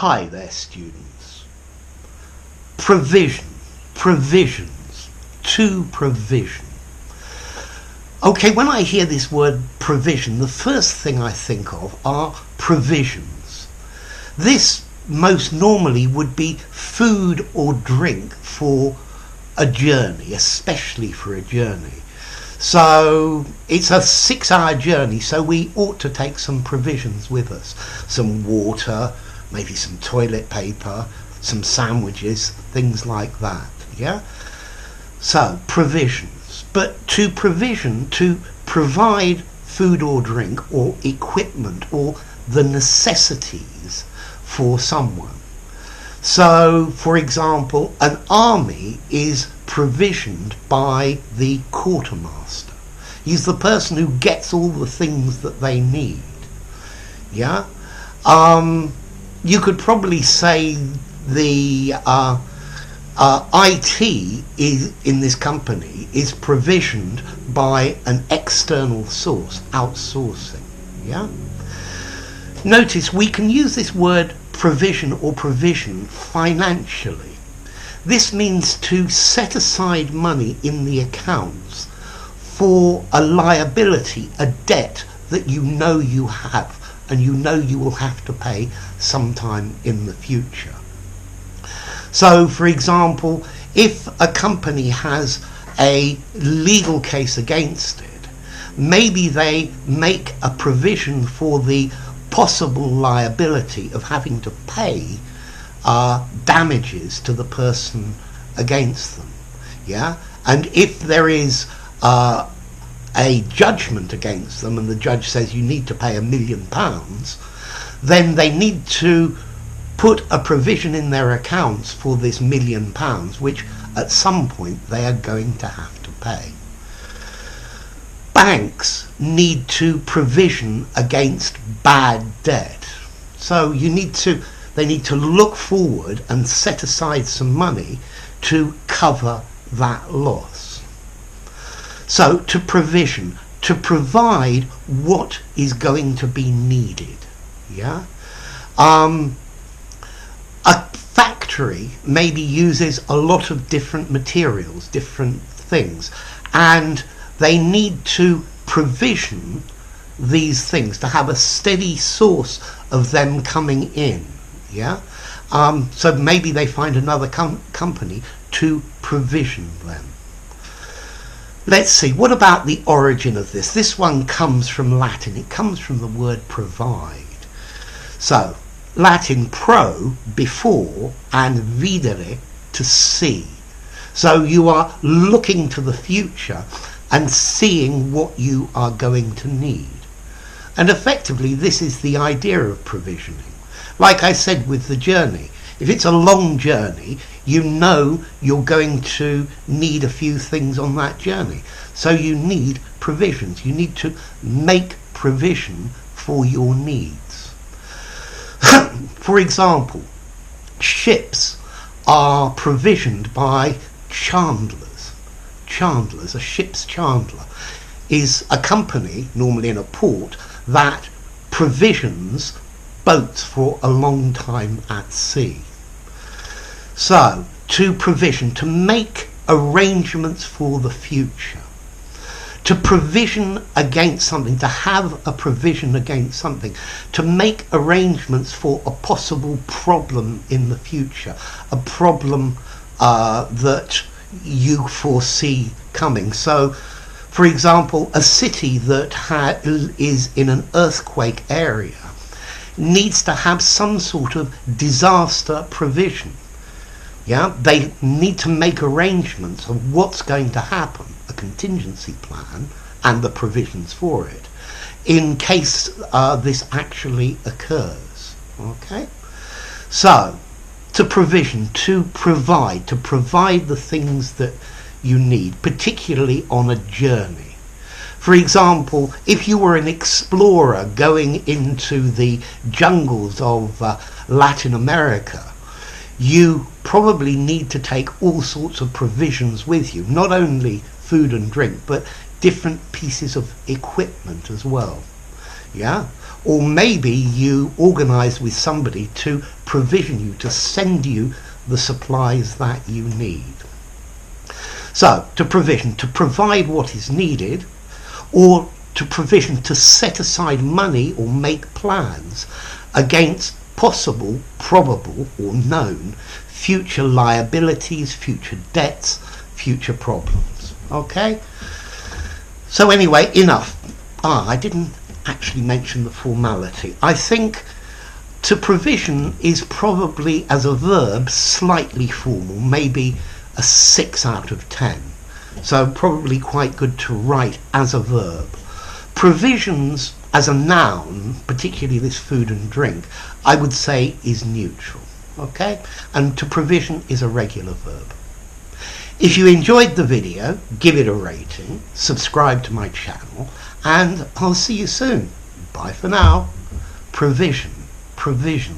Hi there, students. Provisions, to provision. Okay, when I hear this word provision, the first thing I think of are provisions. This most normally would be food or drink for a journey, especially for a journey. So it's a 6-hour journey, so we ought to take some provisions with us. Some water, maybe some toilet paper, some sandwiches, things like that, yeah? So, provisions. But to provision, to provide food or drink or equipment or the necessities for someone. So, for example, an army is provisioned by the quartermaster. He's the person who gets all the things that they need. Yeah? You could probably say the IT in this company is provisioned by an external source, outsourcing. Yeah? Notice we can use this word provision or provision financially. This means to set aside money in the accounts for a liability, a debt that you know you have and you know you will have to pay sometime in the future. So, for example, if a company has a legal case against it, maybe they make a provision for the possible liability of having to pay damages to the person against them. Yeah, and if there is a judgment against them and the judge says you need to pay £1 million, then they need to put a provision in their accounts for this £1 million, which at some point they are going to have to pay. Banks need to provision against bad debt. So they need to look forward and set aside some money to cover that loss. So to provision, to provide what is going to be needed. Yeah? A factory maybe uses a lot of different materials, different things, and they need to provision these things to have a steady source of them coming in. Yeah, so maybe they find another company to provision them. Let's see, what about the origin of this? This one comes from Latin. It comes from the word provide. So, Latin pro, before, and videre, to see. So you are looking to the future and seeing what you are going to need. And effectively, this is the idea of provisioning. Like I said with the journey, if it's a long journey, you know you're going to need a few things on that journey. So you need provisions. You need to make provision for your needs. For example, ships are provisioned by chandlers. Chandlers, a ship's chandler, is a company, normally in a port, that provisions boats for a long time at sea. So, to provision, to make arrangements for the future, to provision against something, to have a provision against something, to make arrangements for a possible problem in the future, a problem that you foresee coming. So, for example, a city that is in an earthquake area needs to have some sort of disaster provision. Yeah, they need to make arrangements of what's going to happen, a contingency plan and the provisions for it, in case this actually occurs. Okay, so to provision, to provide the things that you need, particularly on a journey. For example, if you were an explorer going into the jungles of Latin America, you probably need to take all sorts of provisions with you, not only food and drink, but different pieces of equipment as well. Yeah? or maybe you organise with somebody to provision you, to send you the supplies that you need. So, to provision, to provide what is needed, or to provision, to set aside money or make plans against possible, probable or known future liabilities, future debts, future problems. Okay? So anyway, enough. I didn't actually mention the formality. I think to provision is probably, as a verb, slightly formal, maybe a 6 out of 10. So probably quite good to write as a verb. Provisions as a noun, particularly this food and drink, I would say is neutral. Okay? And to provision is a regular verb. If you enjoyed the video, give it a rating, subscribe to my channel, and I'll see you soon. Bye for now. Provision, provision.